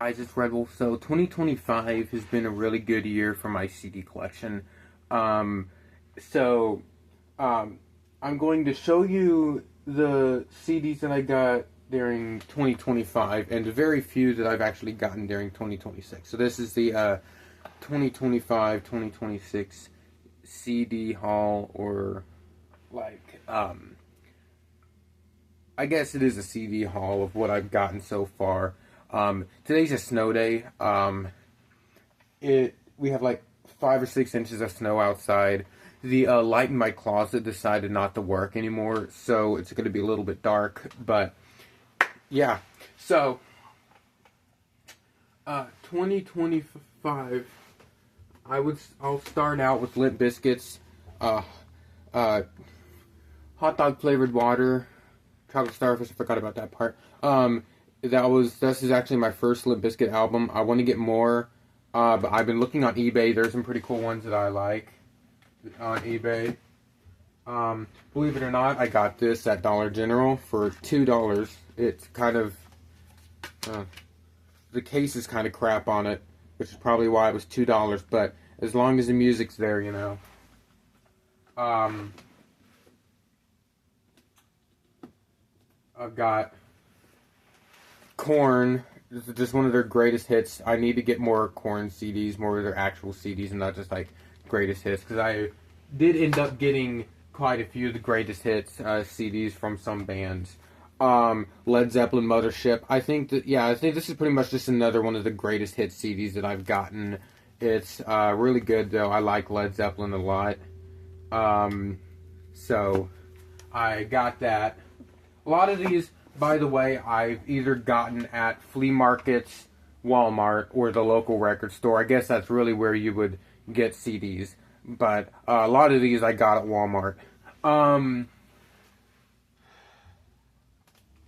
Guys, it's Red Wolf. So 2025 has been a really good year for my CD collection. Um, so um, I'm going to show you the CDs that I got during 2025 and the very few that I've actually gotten during 2026. So this is the 2025-2026 CD haul, or like I guess it is a CD haul of what I've gotten so far. Today's a snow day. It We have like 5 or 6 inches of snow outside. The light in my closet decided not to work anymore, so it's going to be a little bit dark. But yeah, so 2025. I'll start out with Limp Biscuits, uh, uh, hot dog flavored water, chocolate starfish. I forgot about that part. This is actually my first Limp Bizkit album. I want to get more, but I've been looking on eBay. There's some pretty cool ones that I like on eBay. Believe it or not, I got this at Dollar General for $2. It's kind of the case is kind of crap on it, which is probably why it was $2. But as long as the music's there, you know. I've got Korn. This is just one of their greatest hits. I need to get more Korn CDs, more of their actual CDs, and not just like greatest hits. Because I did end up getting quite a few of the greatest hits CDs from some bands. Led Zeppelin, Mothership. I think this is pretty much just another one of the greatest hits CDs that I've gotten. It's really good though. I like Led Zeppelin a lot. So I got that. A lot of these, by the way, I've either gotten at flea markets, Walmart, or the local record store. I guess that's really where you would get CDs. But a lot of these I got at Walmart.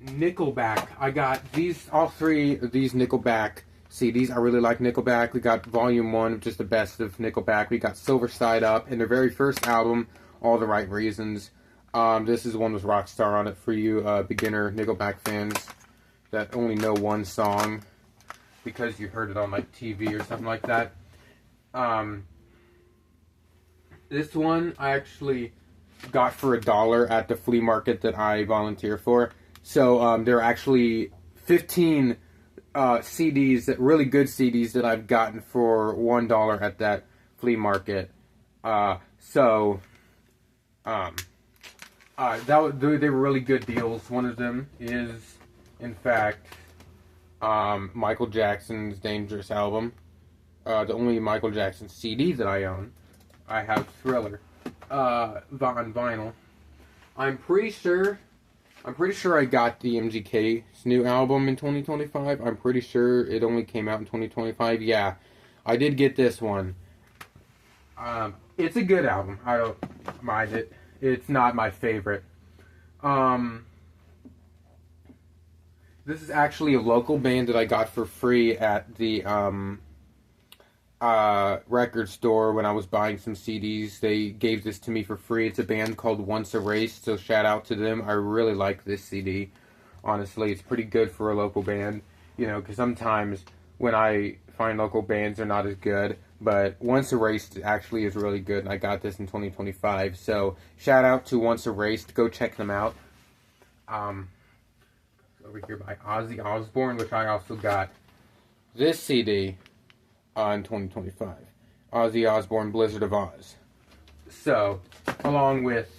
Nickelback. I got all three of these Nickelback CDs. I really like Nickelback. We got Volume 1, which is the best of Nickelback. We got Silver Side Up, and their very first album, All the Right Reasons. This is one with Rockstar on it for you beginner Nickelback fans that only know one song because you heard it on like TV or something like that. This one I actually got for $1 at the flea market that I volunteer for. So there are actually 15 CDs, really good CDs that I've gotten for $1 at that flea market. They were really good deals. One of them is, in fact, Michael Jackson's Dangerous album. The only Michael Jackson CD that I own. I have Thriller on vinyl. I'm pretty sure I got the MGK's new album in 2025. I'm pretty sure it only came out in 2025. Yeah, I did get this one. It's a good album. I don't mind it. It's not my favorite. This is actually a local band that I got for free at the record store when I was buying some CDs. They gave this to me for free. It's a band called Once Erased, so shout out to them. I really like this CD. Honestly, it's pretty good for a local band. You know, because sometimes when I find local bands, they're not as good. But Once Erased actually is really good, and I got this in 2025. So shout out to Once Erased. Go check them out. Over here by Ozzy Osbourne, which I also got this CD in 2025. Ozzy Osbourne, Blizzard of Oz. So, along with,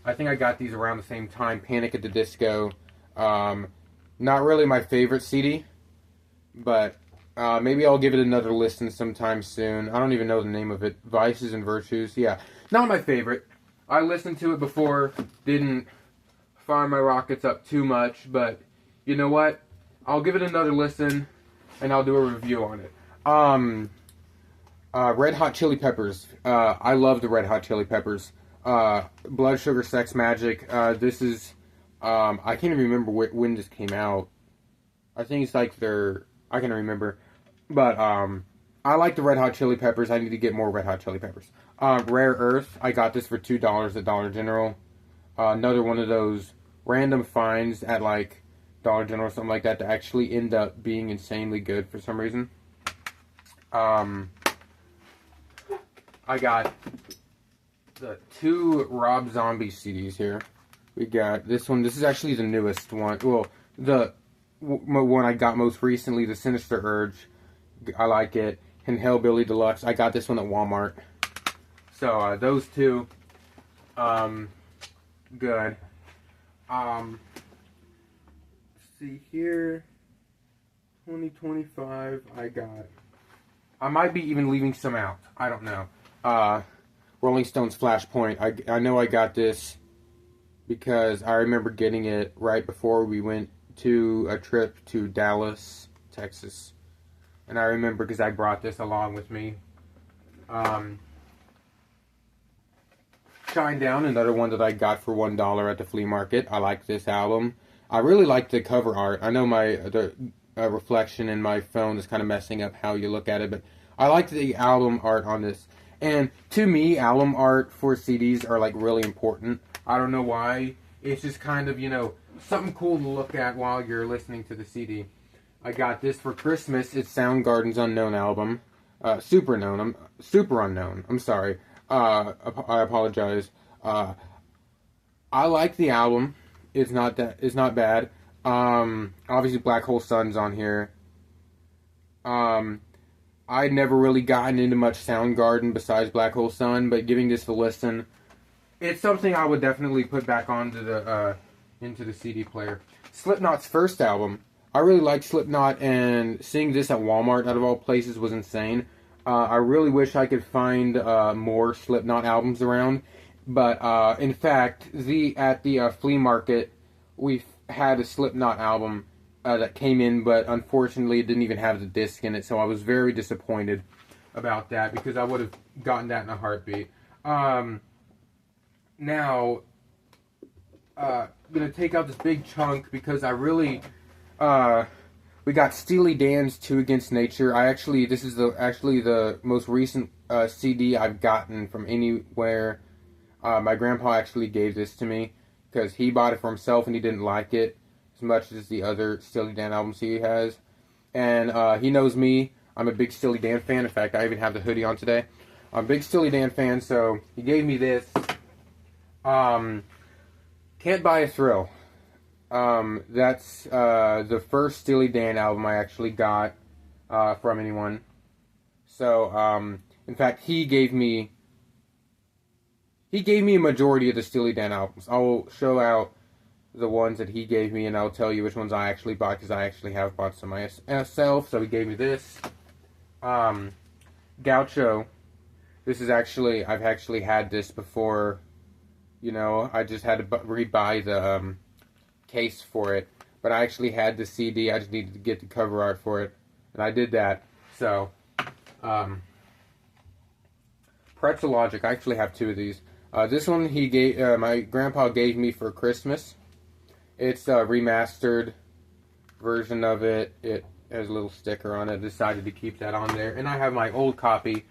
I think I got these around the same time, Panic at the Disco. Not really my favorite CD, but maybe I'll give it another listen sometime soon. I don't even know the name of it. Vices and Virtues. Yeah, not my favorite. I listened to it before, didn't fire my rockets up too much, but you know what? I'll give it another listen, and I'll do a review on it. Red Hot Chili Peppers. I love the Red Hot Chili Peppers. Blood Sugar Sex Magic. This is, I can't even remember when this came out. I think it's like I can't remember. But, I like the Red Hot Chili Peppers. I need to get more Red Hot Chili Peppers. Rare Earth. I got this for $2 at Dollar General. Another one of those random finds at like Dollar General or something like that to actually end up being insanely good for some reason. I got the 2 Rob Zombie CDs here. We got this one. This is actually the newest one. Well, the one I got most recently, the Sinister Urge. I like it. And Hellbilly Deluxe. I got this one at Walmart. So those 2, good. Let's see here. 2025. I might be even leaving some out. I don't know. Rolling Stones Flashpoint. I know I got this because I remember getting it right before we went to a trip to Dallas, Texas. And I remember because I brought this along with me. Shine Down, another one that I got for $1 at the flea market. I like this album. I really like the cover art. I know the reflection in my phone is kind of messing up how you look at it, but I like the album art on this. And to me, album art for CDs are like really important. I don't know why. It's just kind of, something cool to look at while you're listening to the CD. I got this for Christmas. It's Soundgarden's Unknown album. Super Unknown. I'm sorry. I apologize. I like the album. It's not bad. Obviously Black Hole Sun's on here. I'd never really gotten into much Soundgarden besides Black Hole Sun, but giving this a listen, it's something I would definitely put back onto into the CD player. Slipknot's first album. I really like Slipknot, and seeing this at Walmart out of all places was insane. I really wish I could find more Slipknot albums around, but in fact, at the flea market, we had a Slipknot album that came in, but unfortunately it didn't even have the disc in it, so I was very disappointed about that because I would have gotten that in a heartbeat. Now, I'm gonna take out this big chunk because I really, we got Steely Dan's 2 Against Nature. This is the most recent CD I've gotten from anywhere. My grandpa actually gave this to me because he bought it for himself and he didn't like it as much as the other Steely Dan albums he has. And he knows me. I'm a big Steely Dan fan. In fact, I even have the hoodie on today. I'm a big Steely Dan fan, so he gave me this. Can't Buy a Thrill. That's the first Steely Dan album I actually got from anyone. So, in fact, he gave me a majority of the Steely Dan albums. I will show out the ones that he gave me, and I'll tell you which ones I actually bought, because I actually have bought some myself. So he gave me this. Gaucho. This is I've actually had this before. I just had to rebuy the case for it. But I actually had the CD. I just needed to get the cover art for it. And I did that. So, Pretzel Logic. I actually have 2 of these. This one my grandpa gave me for Christmas. It's a remastered version of it. It has a little sticker on it. I decided to keep that on there. And I have my old copy.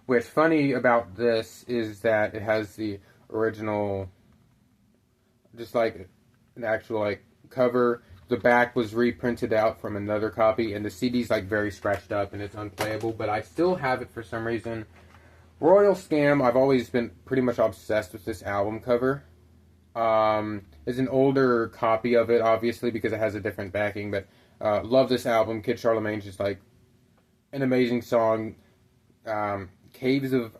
What's funny about this is that it has the original, just like an actual cover. The back was reprinted out from another copy, and the CD's very scratched up and it's unplayable, but I still have it for some reason. Royal Scam, I've always been pretty much obsessed with this album cover. It's an older copy of it, obviously, because it has a different backing, but love this album. Kid Charlemagne's just an amazing song. Caves of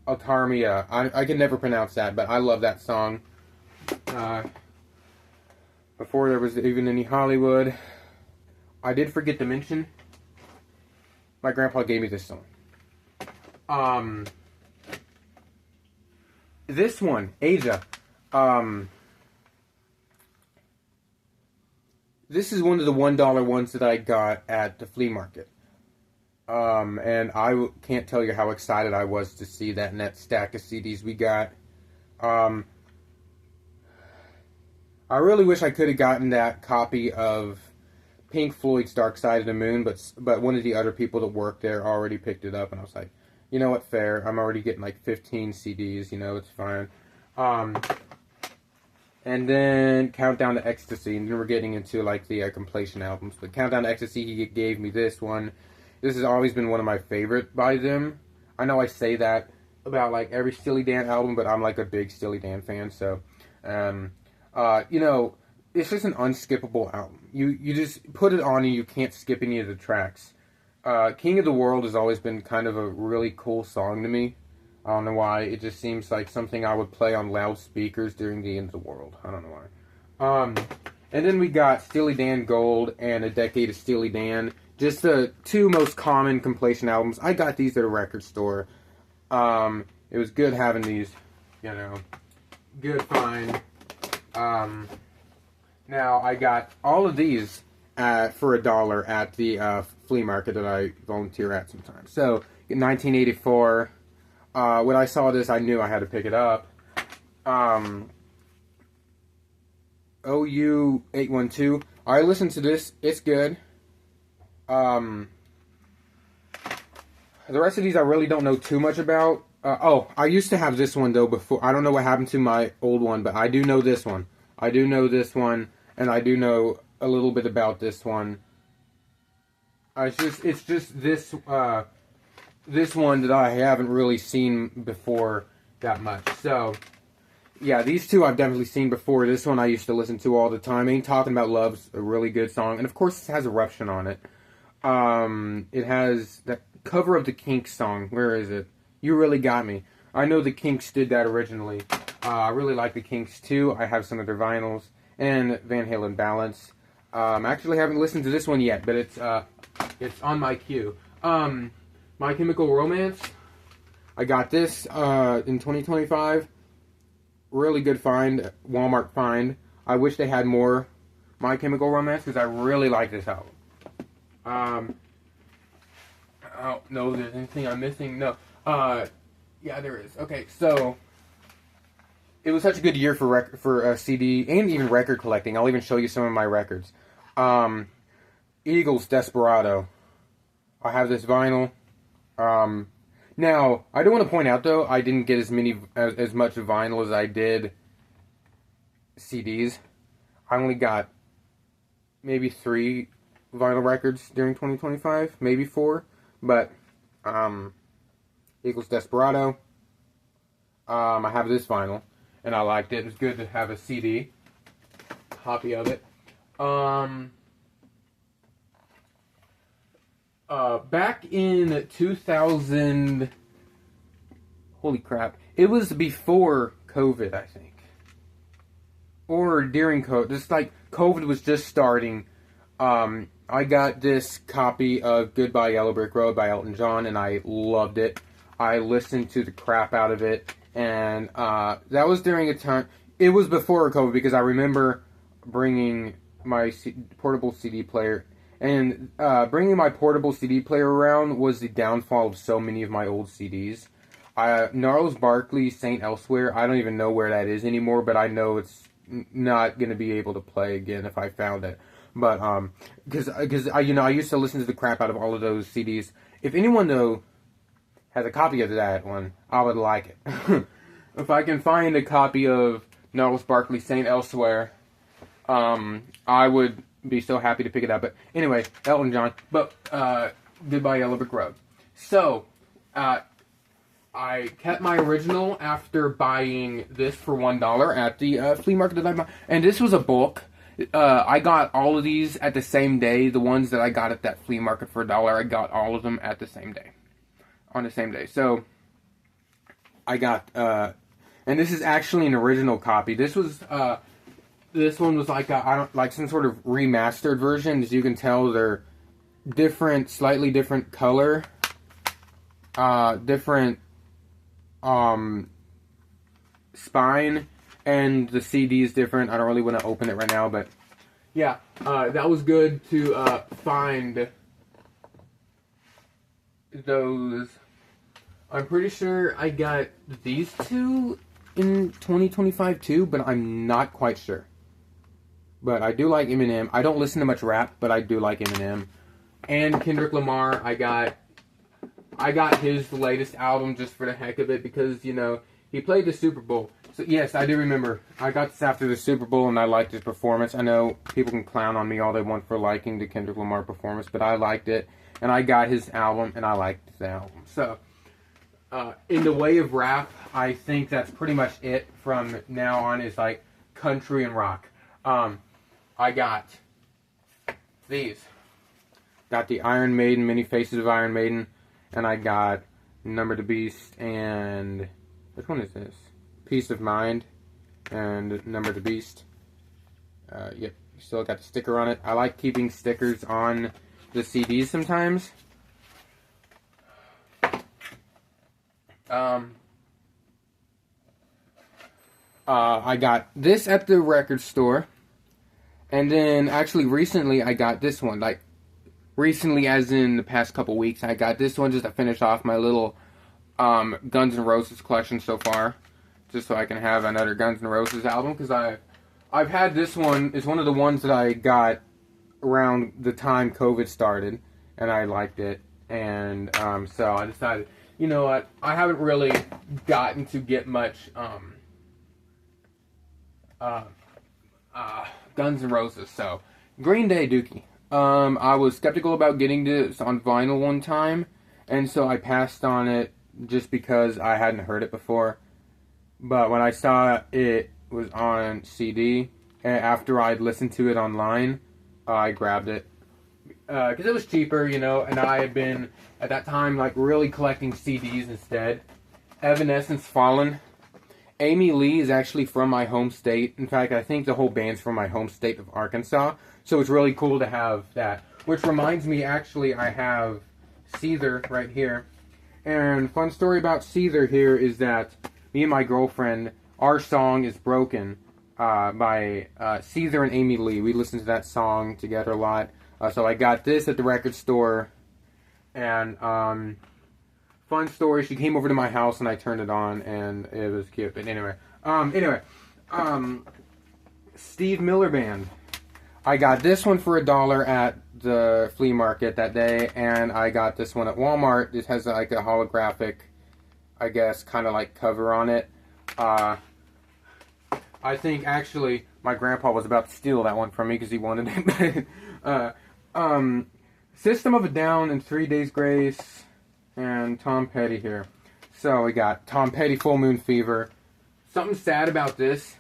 Altarmia. I can never pronounce that, but I love that song. Before there was even any Hollywood. I did forget to mention, my grandpa gave me this song. This one, Asia. This is one of the $1 ones that I got at the flea market. And I can't tell you how excited I was to see that in that stack of CDs we got. I really wish I could have gotten that copy of Pink Floyd's Dark Side of the Moon, but one of the other people that worked there already picked it up, and I was like, you know what, fair. I'm already getting 15 CDs, it's fine. And then Countdown to Ecstasy, and then we're getting into like the compilation albums. But Countdown to Ecstasy, he gave me this one. This has always been one of my favorite by them. I know I say that about like every Steely Dan album, but I'm like a big Steely Dan fan, so you know, it's just an unskippable album. You just put it on and you can't skip any of the tracks. King of the World has always been kind of a really cool song to me. I don't know why. It just seems like something I would play on loudspeakers during the end of the world. I don't know why. And then we got Steely Dan Gold and A Decade of Steely Dan. Just the two most common compilation albums. I got these at a record store. It was good having these, you know. Good find. Now, I got all of these for $1 at the flea market that I volunteer at sometimes. So, in 1984... when I saw this, I knew I had to pick it up. OU812. I listened to this. It's good. The rest of these I really don't know too much about. I used to have this one, though, before. I don't know what happened to my old one, but I do know this one. I do know this one, and I do know a little bit about this one. It's just this... this one that I haven't really seen before that much. So, yeah, these two I've definitely seen before. This one I used to listen to all the time. Ain't Talking About Love's a really good song. And, of course, it has Eruption on it. It has that cover of the Kinks song. Where is it? You Really Got Me. I know the Kinks did that originally. I really like the Kinks, too. I have some of their vinyls. And Van Halen Balance. I actually haven't listened to this one yet, but it's on my queue. My Chemical Romance, I got this in 2025. Really good find, Walmart find. I wish they had more My Chemical Romance because I really like this album. Oh, no, there's anything I'm missing? No. Yeah, there is. Okay, so it was such a good year for CD and even record collecting. I'll even show you some of my records. Eagles, Desperado. I have this vinyl. Now, I do want to point out, though, I didn't get as much vinyl as I did CDs. I only got maybe 3 vinyl records during 2025, maybe 4, but, Eagles Desperado, I have this vinyl, and I liked it. It was good to have a CD copy of it. Back in 2000, holy crap, it was before COVID, I think, or during COVID, just like COVID was just starting. I got this copy of Goodbye Yellow Brick Road by Elton John, and I loved it. I listened to the crap out of it, and that was during a time, it was before COVID, because I remember bringing my portable CD player. And bringing my portable CD player around was the downfall of so many of my old CDs. Gnarls Barkley, Saint Elsewhere, I don't even know where that is anymore, but I know it's not going to be able to play again if I found it. But, because I used to listen to the crap out of all of those CDs. If anyone, though, has a copy of that one, I would like it. If I can find a copy of Gnarls Barkley, Saint Elsewhere, I would be so happy to pick it up. But anyway, Elton John. But Goodbye Yellow Brick Road. So I kept my original after buying this for $1 at the flea market that I bought. And this was a bulk. I got all of these at the same day. The ones that I got at that flea market for $1, I got all of them at the same day. On the same day. So I got and this is actually an original copy. This was this one was like some sort of remastered version. As you can tell, they're different, slightly different color, different spine, and the CD is different. I don't really want to open it right now, but yeah, that was good to find those. I'm pretty sure I got these two in 2025 too, but I'm not quite sure. But I do like Eminem. I don't listen to much rap, but I do like Eminem. And Kendrick Lamar, I got his latest album just for the heck of it because, you know, he played the Super Bowl. So yes, I do remember. I got this after the Super Bowl, and I liked his performance. I know people can clown on me all they want for liking the Kendrick Lamar performance, but I liked it, and I got his album, and I liked the album. So, in the way of rap, I think that's pretty much it from now on. Is like country and rock. I got these. Got the Iron Maiden, Many Faces of Iron Maiden, and I got Number the Beast, and which one is this? Peace of Mind, and Number the Beast. Yep, still got the sticker on it. I like keeping stickers on the CDs sometimes. I got this at the record store, and then actually recently I got this one. Like recently, as in the past couple weeks, I got this one just to finish off my little Guns N' Roses collection so far, just so I can have another Guns N' Roses album, because I've had this one. It's one of the ones that I got around the time COVID started, and I liked it, and so I decided, you know what, I haven't really gotten to get much Guns N' Roses, so Green Day Dookie. I was skeptical about getting this on vinyl one time, and so I passed on it just because I hadn't heard it before. But when I saw it was on CD, and after I'd listened to it online, I grabbed it. Because it was cheaper, you know, and I had been, at that time, like, really collecting CDs instead. Evanescence Fallen. Amy Lee is actually from my home state. In fact, I think the whole band's from my home state of Arkansas. So it's really cool to have that. Which reminds me, actually, I have Seether right here. And fun story about Seether here is that me and my girlfriend, our song is Broken by Seether and Amy Lee. We listened to that song together a lot. So I got this at the record store. And fun story, she came over to my house and I turned it on and it was cute. But anyway, Steve Miller Band. I got this one for $1 at the flea market that day, and I got this one at Walmart. It has like a holographic, I guess, kind of like cover on it. I think actually my grandpa was about to steal that one from me because he wanted it. System of a Down and 3 Days Grace and Tom Petty here. So we got Tom Petty, Full Moon Fever. Something sad about this,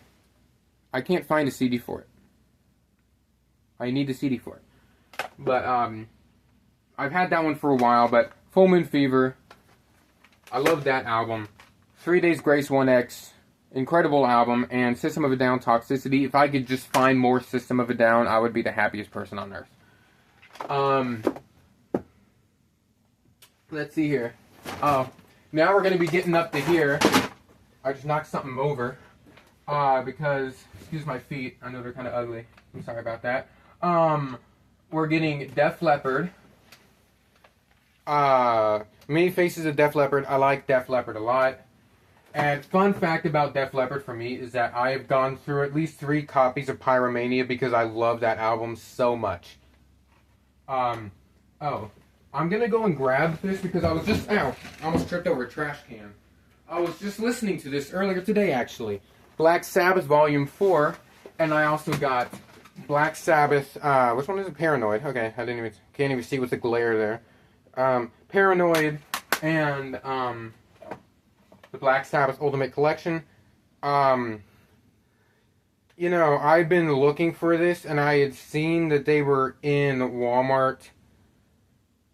I can't find a CD for it. I need a CD for it. But I've had that one for a while, but Full Moon Fever, I love that album. 3 Days Grace 1X, incredible album. And System of a Down, Toxicity. If I could just find more System of a Down, I would be the happiest person on earth. Let's see here. Now we're going to be getting up to here. I just knocked something over. Because, excuse my feet, I know they're kind of ugly. I'm sorry about that. We're getting Def Leppard. Many Faces of Def Leppard. I like Def Leppard a lot. And fun fact about Def Leppard for me is that I have gone through at least 3 copies of Pyromania because I love that album so much. I'm gonna go and grab this because I was just, I almost tripped over a trash can. I was just listening to this earlier today, actually. Black Sabbath Volume 4, and I also got Black Sabbath, which one is it? Paranoid. Okay, can't even see with the glare there. Paranoid and, the Black Sabbath Ultimate Collection. You know, I've been looking for this, and I had seen that they were in Walmart.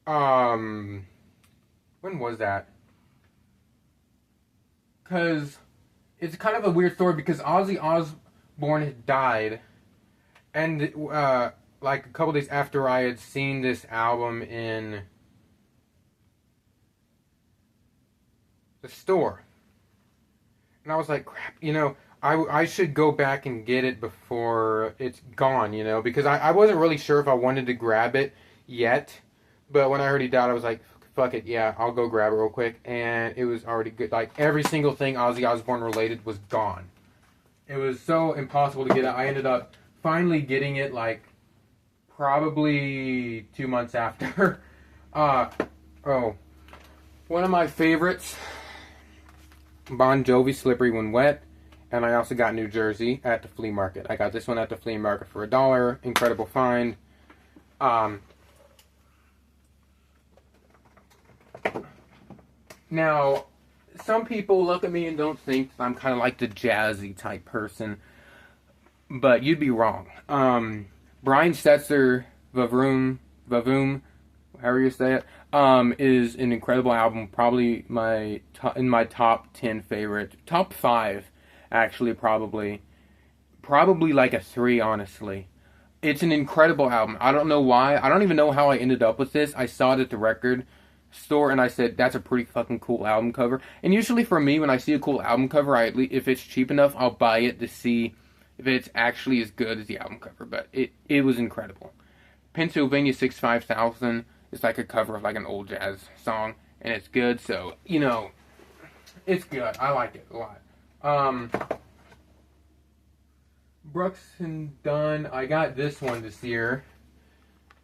When was that? Because it's kind of a weird story because Ozzy Osbourne had died, and like a couple days after I had seen this album in the store, and I was like, crap, you know, I should go back and get it before it's gone, you know, because I wasn't really sure if I wanted to grab it yet, but when I heard he died, I was like, fuck it, yeah, I'll go grab it real quick, and it was already good. Like, every single thing Ozzy Osbourne related was gone. It was so impossible to get it. I ended up finally getting it, like, probably 2 months after. One of my favorites, Bon Jovi, Slippery When Wet, And I also got New Jersey at the flea market. I got this one at the flea market for $1. Incredible find. Now, some people look at me and don't think I'm kind of like the jazzy type person, but you'd be wrong. Brian Setzer, Vavoom, however you say it, is an incredible album. Probably in my top 10 favorite, top 5 actually, probably like a 3, honestly. It's an incredible album. I don't know why. I don't even know how I ended up with this. I saw it at the record store and I said, that's a pretty fucking cool album cover. And usually for me, when I see a cool album cover, if it's cheap enough, I'll buy it to see if it's actually as good as the album cover. But it was incredible. Pennsylvania 65000 is like a cover of like an old jazz song, and it's good. So, you know, it's good. I like it a lot. Brooks and Dunn, I got this one this year.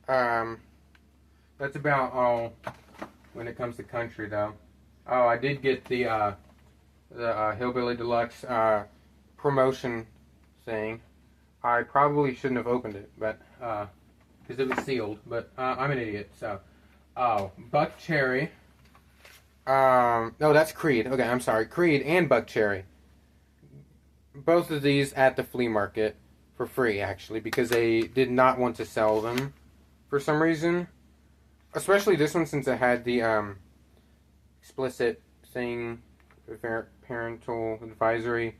That's about all when it comes to country, though. Oh, I did get the Hillbilly Deluxe promotion thing. I probably shouldn't have opened it, but because it was sealed. But I'm an idiot, so. Oh, Buck Cherry. No, that's Creed. Okay, I'm sorry. Creed and Buck Cherry. Both of these at the flea market for free, actually, because they did not want to sell them for some reason. Especially this one, since it had the explicit thing, parental advisory.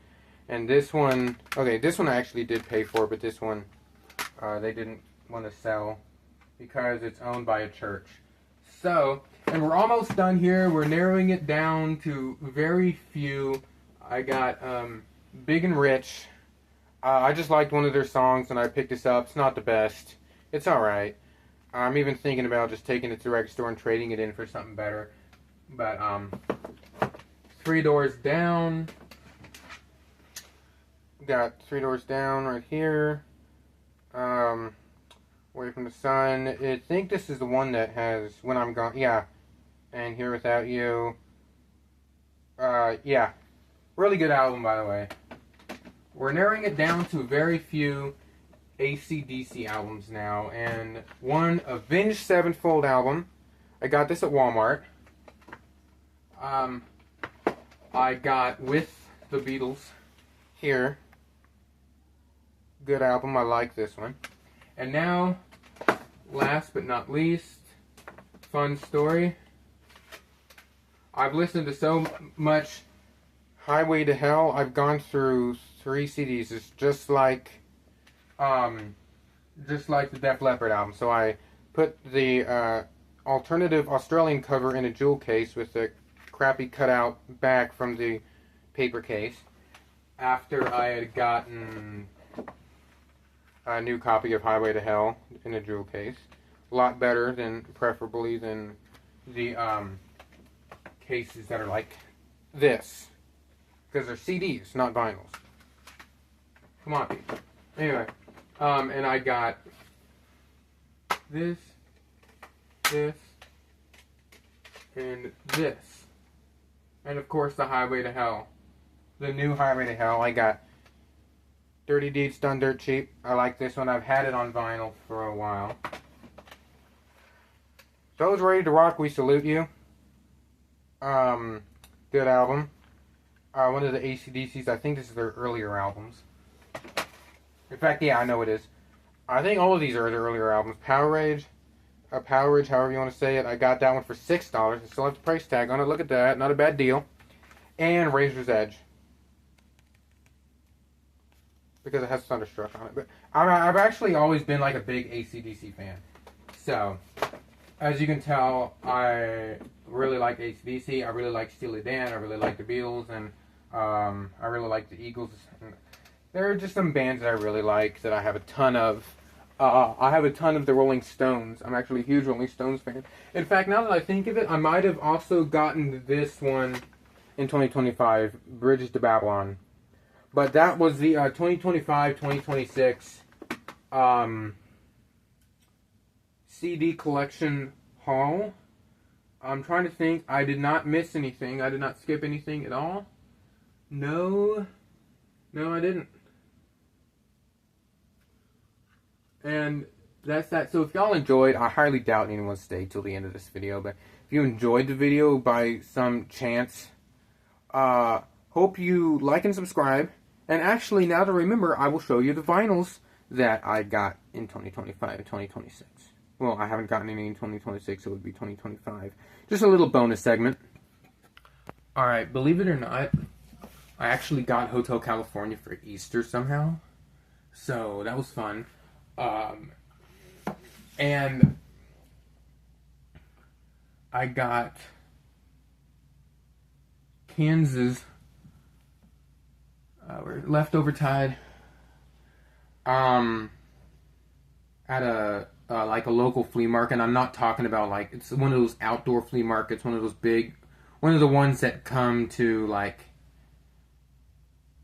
And this one, okay, this one I actually did pay for, but this one they didn't want to sell because it's owned by a church. So, and we're almost done here. We're narrowing it down to very few. I got Big and Rich. I just liked one of their songs and I picked this up. It's not the best. It's alright. I'm even thinking about just taking it to the record store and trading it in for something better. But, 3 Doors Down. Got 3 Doors Down right here. Away from the Sun. I think this is the one that has When I'm Gone. Yeah. And Here Without You. Yeah. Really good album, by the way. We're narrowing it down to very few AC/DC albums now. And one Avenged Sevenfold album. I got this at Walmart. I got With the Beatles here. Good album. I like this one. And now, last but not least, Fun Story. I've listened to so much Highway to Hell. I've gone through 3 CDs. It's just like the Def Leppard album. So I put the alternative Australian cover in a jewel case with a crappy cutout back from the paper case. After I had gotten a new copy of Highway to Hell in a jewel case. A lot better preferably than the cases that are like this. Because they're CDs, not vinyls. Come on, people. Anyway, and I got this, and this. And of course the Highway to Hell. The new Highway to Hell. I got Dirty Deeds Done Dirt Cheap. I like this one. I've had it on vinyl for a while. Those Ready to Rock, We Salute You. Good album. One of the AC/DCs. I think this is their earlier albums. In fact, yeah, I know it is. I think all of these are their earlier albums. Power Rage, however you want to say it. I got that one for $6. I still have the price tag on it. Look at that. Not a bad deal. And Razor's Edge. Because it has Thunderstruck on it. But I've actually always been like a big AC/DC fan. So, as you can tell, I really like AC/DC. I really like Steely Dan. I really like the Beatles. And I really like the Eagles. And there are just some bands that I really like that I have a ton of. I have a ton of the Rolling Stones. I'm actually a huge Rolling Stones fan. In fact, now that I think of it, I might have also gotten this one in 2025, Bridges to Babylon. But that was the 2025-2026 CD collection haul. I'm trying to think. I did not miss anything. I did not skip anything at all. No. No, I didn't. And that's that. So if y'all enjoyed, I highly doubt anyone stayed till the end of this video, but if you enjoyed the video by some chance, hope you like and subscribe. And actually, now to remember, I will show you the vinyls that I got in 2025 and 2026. Well, I haven't gotten any in 2026, so it would be 2025. Just a little bonus segment. Alright, believe it or not, I actually got Hotel California for Easter somehow. So, that was fun. And I got Kansas Leftover Tide at a like a local flea market. I'm not talking about like, it's one of those outdoor flea markets, one of those big, one of the ones that come to like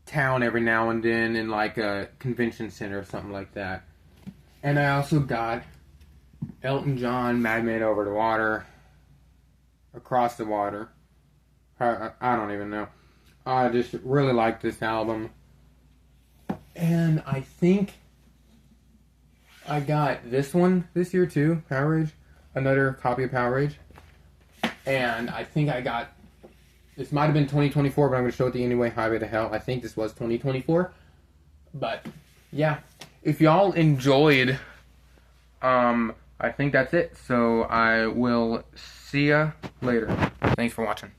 town every now and then in like a convention center or something like that. And I also got Elton John, Mad Men Over the Water, Across the Water. I don't even know. I just really like this album. And I think I got this one this year too, Power Rage. Another copy of Power Rage. And I think I got, this might have been 2024, but I'm going to show it to you anyway, Highway to Hell. I think this was 2024. But, yeah. If y'all enjoyed, I think that's it. So I will see ya later. Thanks for watching.